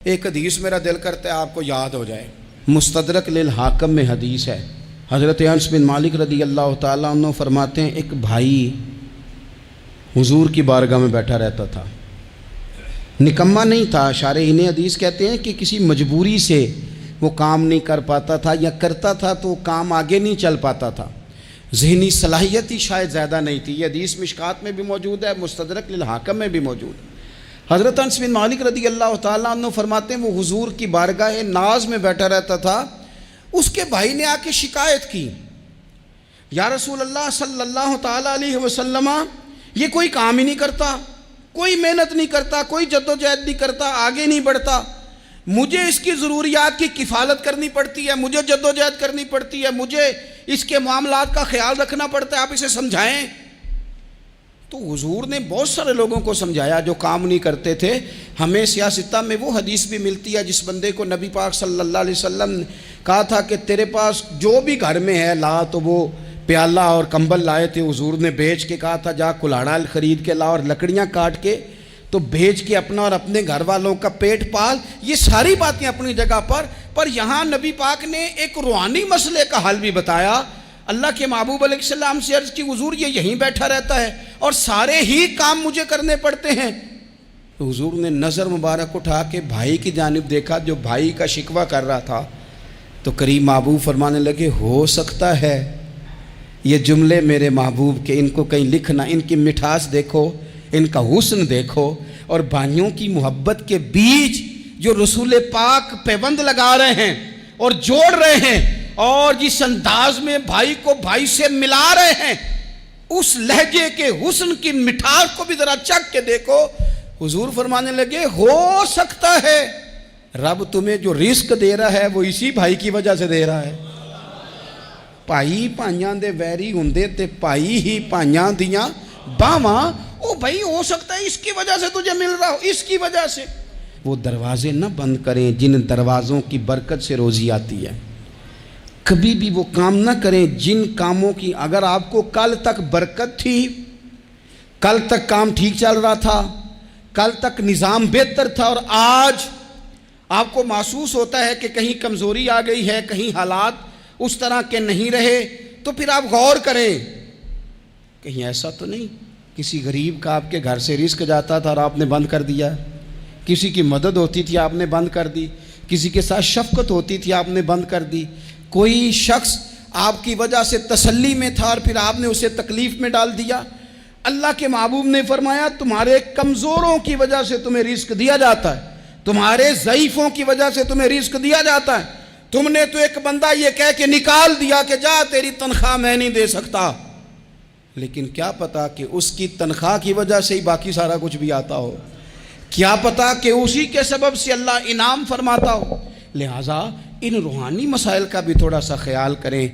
ایک حدیث میرا دل کرتا ہے آپ کو یاد ہو جائے، مستدرک للحاکم میں حدیث ہے۔ حضرت انس بن مالک رضی اللہ تعالیٰ عنہ فرماتے ہیں ایک بھائی حضور کی بارگاہ میں بیٹھا رہتا تھا، نکما نہیں تھا، شارحین حدیث کہتے ہیں کہ کسی مجبوری سے وہ کام نہیں کر پاتا تھا، یا کرتا تھا تو وہ کام آگے نہیں چل پاتا تھا، ذہنی صلاحیت ہی شاید زیادہ نہیں تھی۔ یہ حدیث مشکات میں بھی موجود ہے، مستدرک للحاکم میں بھی موجود ہے۔ حضرت انس بن مالک رضی اللہ تعالیٰ عنہ فرماتے ہیں وہ حضور کی بارگاہ ناز میں بیٹھا رہتا تھا، اس کے بھائی نے آ کے شکایت کی، یا رسول اللہ صلی اللہ تعالیٰ علیہ وسلم، یہ کوئی کام ہی نہیں کرتا، کوئی محنت نہیں کرتا، کوئی جدوجہد نہیں کرتا، آگے نہیں بڑھتا، مجھے اس کی ضروریات کی کفالت کرنی پڑتی ہے، مجھے جدوجہد کرنی پڑتی ہے، مجھے اس کے معاملات کا خیال رکھنا پڑتا ہے، آپ اسے سمجھائیں۔ تو حضور نے بہت سارے لوگوں کو سمجھایا جو کام نہیں کرتے تھے۔ ہمیں سیاستہ میں وہ حدیث بھی ملتی ہے جس بندے کو نبی پاک صلی اللہ علیہ وسلم نے کہا تھا کہ تیرے پاس جو بھی گھر میں ہے لا، تو وہ پیالہ اور کمبل لائے تھے، حضور نے بیچ کے کہا تھا جا کلاڑا خرید کے لا اور لکڑیاں کاٹ کے تو بیچ کے اپنا اور اپنے گھر والوں کا پیٹ پال۔ یہ ساری باتیں اپنی جگہ پر یہاں نبی پاک نے ایک روحانی مسئلے کا حل بھی بتایا۔ اللہ کے محبوب علیہ السلام سے عرض کی حضور یہ یہیں بیٹھا رہتا ہے اور سارے ہی کام مجھے کرنے پڑتے ہیں۔ تو حضور نے نظر مبارک اٹھا کے بھائی کی جانب دیکھا جو بھائی کا شکوہ کر رہا تھا، تو قریب محبوب فرمانے لگے ہو سکتا ہے یہ جملے میرے محبوب کے، ان کو کہیں لکھنا، ان کی مٹھاس دیکھو، ان کا حسن دیکھو، اور بھائیوں کی محبت کے بیچ جو رسول پاک پیوند لگا رہے ہیں اور جوڑ رہے ہیں، اور جس انداز میں بھائی کو بھائی سے ملا رہے ہیں، اس لہجے کے حسن کی مٹھاس کو بھی ذرا چکھ کے دیکھو۔ حضور فرمانے لگے ہو سکتا ہے رب تمہیں جو رزق دے رہا ہے وہ اسی بھائی کی وجہ سے دے رہا ہے۔ بھائی پائیاں دے ویری ہوندے تے بھائی ہی پائیاں دیاں باواں، او بھائی ہو سکتا ہے اس کی وجہ سے تجھے مل رہا ہو، اس کی وجہ سے۔ وہ دروازے نہ بند کریں جن دروازوں کی برکت سے روزی آتی ہے، کبھی بھی وہ کام نہ کریں جن کاموں کی اگر آپ کو کل تک برکت تھی، کل تک کام ٹھیک چل رہا تھا، کل تک نظام بہتر تھا، اور آج آپ کو محسوس ہوتا ہے کہ کہیں کمزوری آ گئی ہے، کہیں حالات اس طرح کے نہیں رہے، تو پھر آپ غور کریں کہیں ایسا تو نہیں کسی غریب کا آپ کے گھر سے رزق جاتا تھا اور آپ نے بند کر دیا، کسی کی مدد ہوتی تھی آپ نے بند کر دی، کسی کے ساتھ شفقت ہوتی تھی آپ نے بند کر دی، کوئی شخص آپ کی وجہ سے تسلی میں تھا اور پھر آپ نے اسے تکلیف میں ڈال دیا۔ اللہ کے محبوب نے فرمایا تمہارے کمزوروں کی وجہ سے تمہیں رزق دیا جاتا ہے، تمہارے ضعیفوں کی وجہ سے تمہیں رزق دیا جاتا ہے۔ تم نے تو ایک بندہ یہ کہہ کے نکال دیا کہ جا تیری تنخواہ میں نہیں دے سکتا، لیکن کیا پتا کہ اس کی تنخواہ کی وجہ سے ہی باقی سارا کچھ بھی آتا ہو، کیا پتا کہ اسی کے سبب سے اللہ انعام فرماتا ہو۔ لہٰذا ان روحانی مسائل کا بھی تھوڑا سا خیال کریں۔